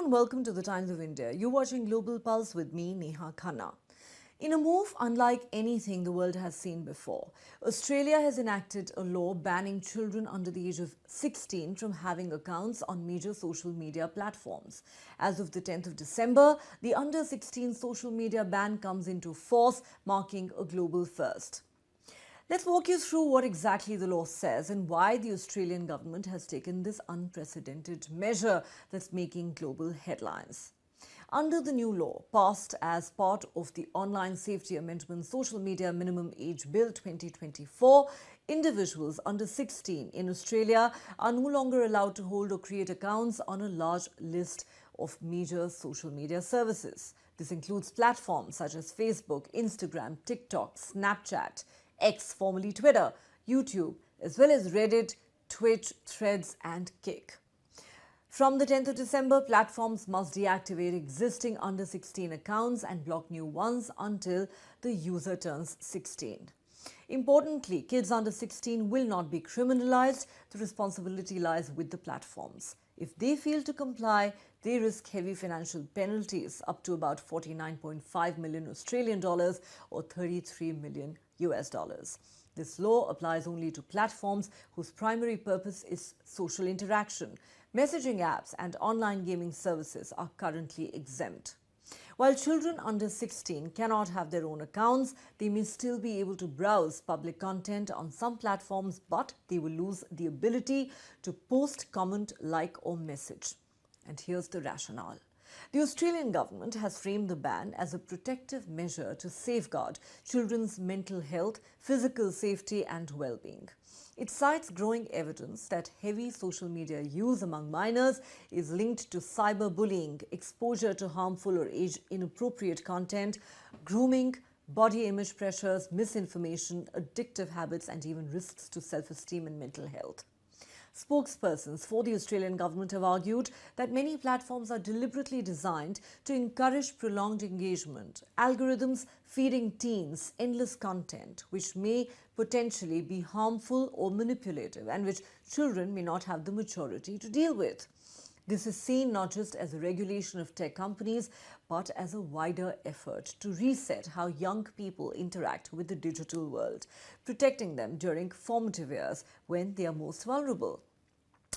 and welcome to the Times of India. You're watching Global Pulse with me, Neha Khanna. In a move unlike anything the world has seen before, Australia has enacted a law banning children under the age of 16 from having accounts on major social media platforms. As of the 10th of December, the Under-16 social media ban comes into force, marking a global first. Let's walk you through what exactly the law says and why the Australian government has taken this unprecedented measure that's making global headlines. Under the new law, passed as part of the Online Safety Amendment Social Media Minimum Age Bill 2024, individuals under 16 in Australia are no longer allowed to hold or create accounts on a large list of major social media services. This includes platforms such as Facebook, Instagram, TikTok, Snapchat, X, formerly Twitter, YouTube, as well as Reddit, Twitch, Threads, and Kick. From the 10th of December, platforms must deactivate existing under-16 accounts and block new ones until the user turns 16. Importantly, kids under 16 will not be criminalized. The responsibility lies with the platforms. If they fail to comply, they risk heavy financial penalties up to about 49.5 million Australian dollars or 33 million US dollars. This law applies only to platforms whose primary purpose is social interaction. Messaging apps and online gaming services are currently exempt. While children under 16 cannot have their own accounts, they may still be able to browse public content on some platforms, but they will lose the ability to post, comment, like, or message. And here's the rationale. The Australian government has framed the ban as a protective measure to safeguard children's mental health, physical safety, and well-being. It cites growing evidence that heavy social media use among minors is linked to cyberbullying, exposure to harmful or age-inappropriate content, grooming, body image pressures, misinformation, addictive habits, and even risks to self-esteem and mental health. Spokespersons for the Australian government have argued that many platforms are deliberately designed to encourage prolonged engagement, algorithms feeding teens endless content which may potentially be harmful or manipulative and which children may not have the maturity to deal with. This is seen not just as a regulation of tech companies, but as a wider effort to reset how young people interact with the digital world, protecting them during formative years when they are most vulnerable.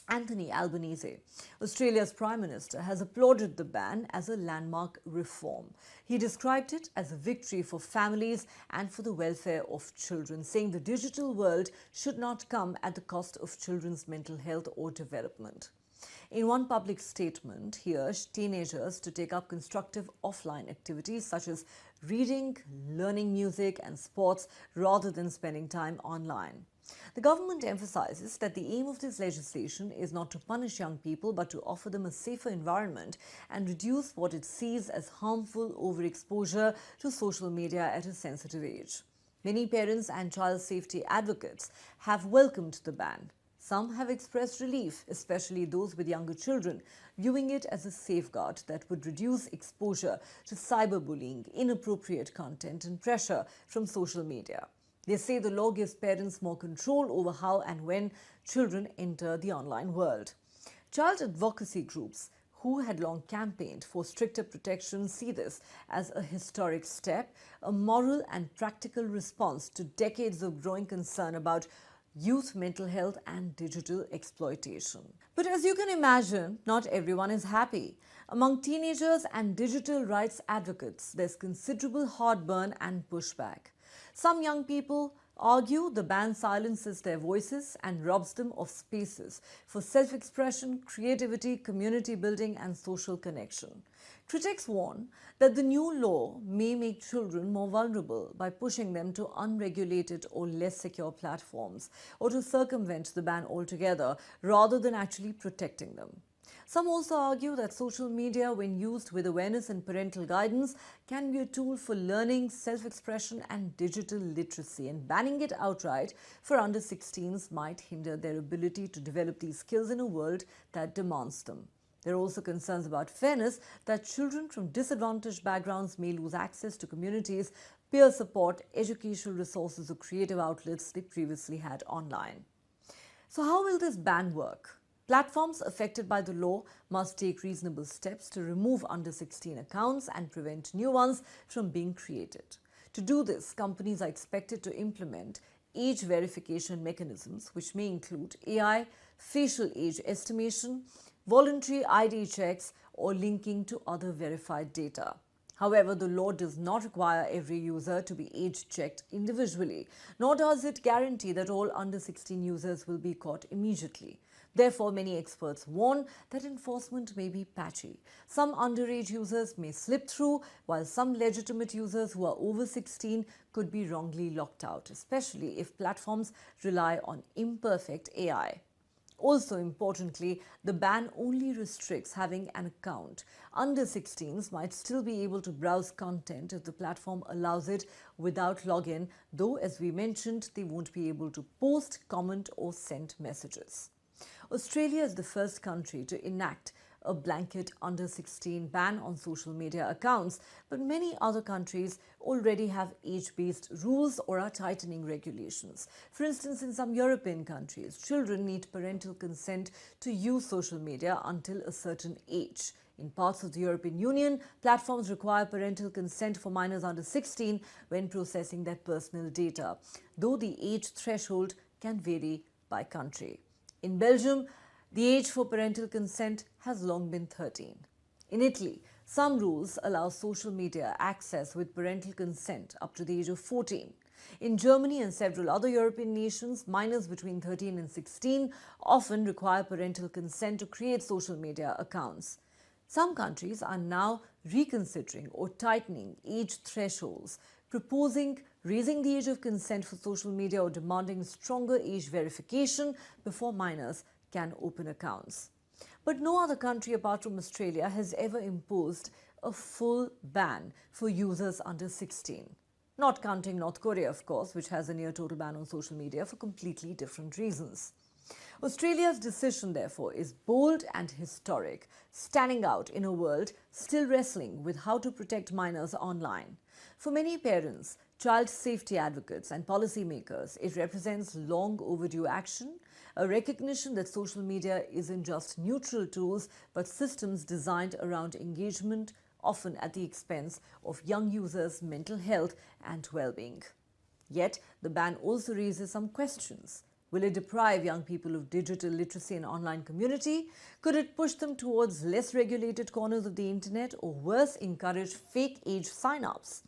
Anthony Albanese, Australia's Prime Minister, has applauded the ban as a landmark reform. He described it as a victory for families and for the welfare of children, saying the digital world should not come at the cost of children's mental health or development. In one public statement, he urged teenagers to take up constructive offline activities such as reading, learning music and sports rather than spending time online. The government emphasises that the aim of this legislation is not to punish young people but to offer them a safer environment and reduce what it sees as harmful overexposure to social media at a sensitive age. Many parents and child safety advocates have welcomed the ban. Some have expressed relief, especially those with younger children, viewing it as a safeguard that would reduce exposure to cyberbullying, inappropriate content and pressure from social media. They say the law gives parents more control over how and when children enter the online world. Child advocacy groups who had long campaigned for stricter protection see this as a historic step, a moral and practical response to decades of growing concern about youth mental health and digital exploitation. But as you can imagine, not everyone is happy. Among teenagers and digital rights advocates, there's considerable heartburn and pushback. Some young people argue the ban silences their voices and robs them of spaces for self-expression, creativity, community building and social connection. Critics warn that the new law may make children more vulnerable by pushing them to unregulated or less secure platforms or to circumvent the ban altogether rather than actually protecting them. Some also argue that social media, when used with awareness and parental guidance, can be a tool for learning, self-expression and digital literacy, and banning it outright for under-16s might hinder their ability to develop these skills in a world that demands them. There are also concerns about fairness, that children from disadvantaged backgrounds may lose access to communities, peer support, educational resources or creative outlets they previously had online. So how will this ban work? Platforms affected by the law must take reasonable steps to remove under-16 accounts and prevent new ones from being created. To do this, companies are expected to implement age verification mechanisms, which may include AI, facial age estimation, voluntary ID checks, or linking to other verified data. However, the law does not require every user to be age-checked individually, nor does it guarantee that all under-16 users will be caught immediately. Therefore, many experts warn that enforcement may be patchy. Some underage users may slip through, while some legitimate users who are over 16 could be wrongly locked out, especially if platforms rely on imperfect AI. Also importantly, the ban only restricts having an account. Under-16s might still be able to browse content if the platform allows it without login, though, as we mentioned, they won't be able to post, comment or send messages. Australia is the first country to enact a blanket under-16 ban on social media accounts, but many other countries already have age-based rules or are tightening regulations. For instance, in some European countries, children need parental consent to use social media until a certain age. In parts of the European Union, platforms require parental consent for minors under 16 when processing their personal data, though the age threshold can vary by country. In Belgium, the age for parental consent has long been 13. In Italy, some rules allow social media access with parental consent up to the age of 14. In Germany and several other European nations, minors between 13 and 16 often require parental consent to create social media accounts. Some countries are now reconsidering or tightening age thresholds, proposing raising the age of consent for social media or demanding stronger age verification before minors can open accounts. But no other country apart from Australia has ever imposed a full ban for users under 16. Not counting North Korea, of course, which has a near total ban on social media for completely different reasons. Australia's decision, therefore, is bold and historic, standing out in a world still wrestling with how to protect minors online. For many parents, child safety advocates and policymakers, it represents long overdue action, a recognition that social media isn't just neutral tools but systems designed around engagement, often at the expense of young users' mental health and well-being. Yet, the ban also raises some questions. Will it deprive young people of digital literacy and online community? Could it push them towards less regulated corners of the internet, or worse, encourage fake age sign-ups?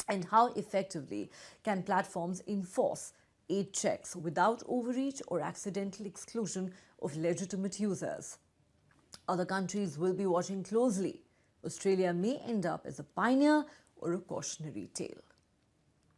And how effectively can platforms enforce age checks without overreach or accidental exclusion of legitimate users? Other countries will be watching closely. Australia may end up as a pioneer or a cautionary tale.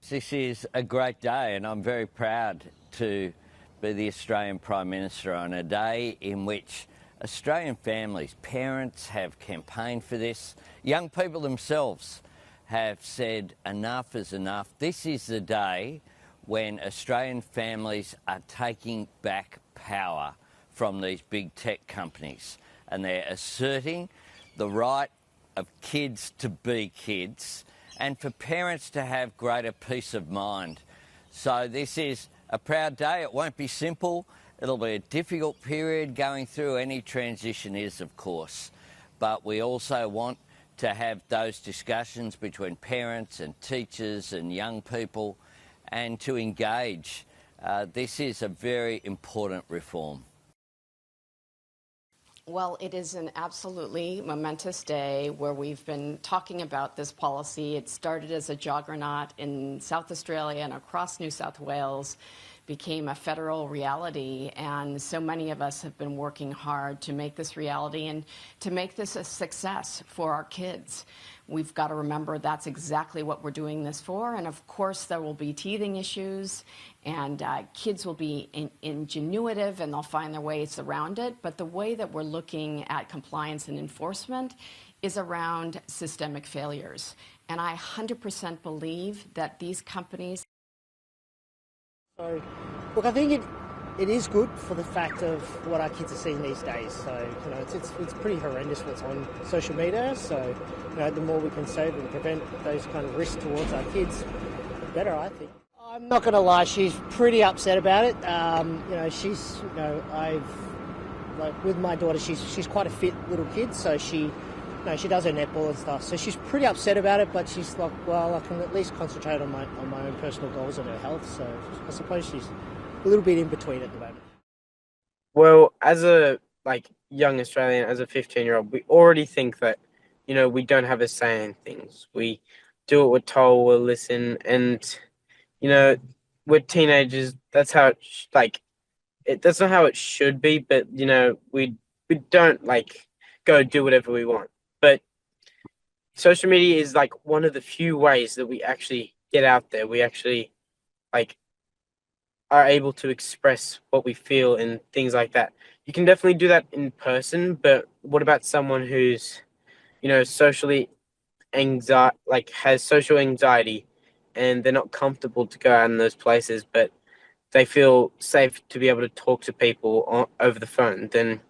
This is a great day, and I'm very proud to be the Australian Prime Minister on a day in which Australian families, parents have campaigned for this. Young people themselves have said enough is enough. This is the day when Australian families are taking back power from these big tech companies, and they're asserting the right of kids to be kids and for parents to have greater peace of mind. So this is a proud day. It won't be simple. It'll be a difficult period. Going through any transition is, of course, but we also want to have those discussions between parents and teachers and young people and to engage. This is a very important reform. Well, it is an absolutely momentous day where we've been talking about this policy. It started as a juggernaut in South Australia and across New South Wales, became a federal reality, and so many of us have been working hard to make this reality and to make this a success for our kids. We've got to remember that's exactly what we're doing this for, and of course there will be teething issues, and kids will be ingenuitive and they'll find their ways around it, but the way that we're looking at compliance and enforcement is around systemic failures. And I 100% believe that these companies... So, look, I think it is good for the fact of what our kids are seeing these days. So, you know, it's pretty horrendous what's on social media. So, you know, the more we can save and prevent those kind of risks towards our kids, the better, I think. I'm not going to lie, she's pretty upset about it. You know, like with my daughter, she's quite a fit little kid, so she does her netball and stuff. So she's pretty upset about it, but she's like, well, I can at least concentrate on my own personal goals and her health. So I suppose she's a little bit in between at the moment. Well, as a young Australian, as a 15-year-old, we already think that, we don't have a say in things. We do what we're told, we'll listen, and we're teenagers. That's how that's not how it should be. But we don't go do whatever we want. But social media is one of the few ways that we actually get out there. We actually are able to express what we feel and things like that. You can definitely do that in person, but what about someone who's, socially has social anxiety, and they're not comfortable to go out in those places, but they feel safe to be able to talk to people over the phone? Then,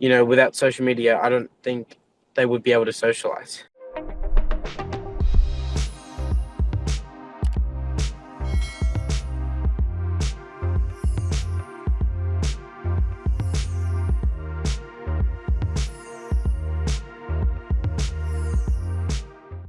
without social media, I don't think they would be able to socialize.